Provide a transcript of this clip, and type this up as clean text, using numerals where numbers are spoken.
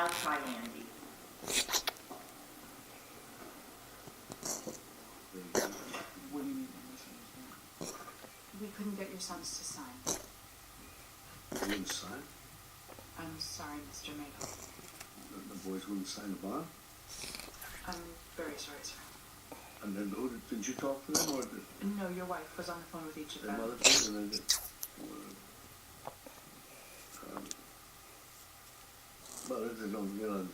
I'll try Andy. What do you mean by this? We couldn't get your sons to sign. You wouldn't sign? I'm sorry, Mr. Maple. The boys wouldn't sign the bond? I'm very sorry, sir. And then did you talk to them or did No, your wife was on the phone with each of their them. mother did? And then did, well, they don't, you know,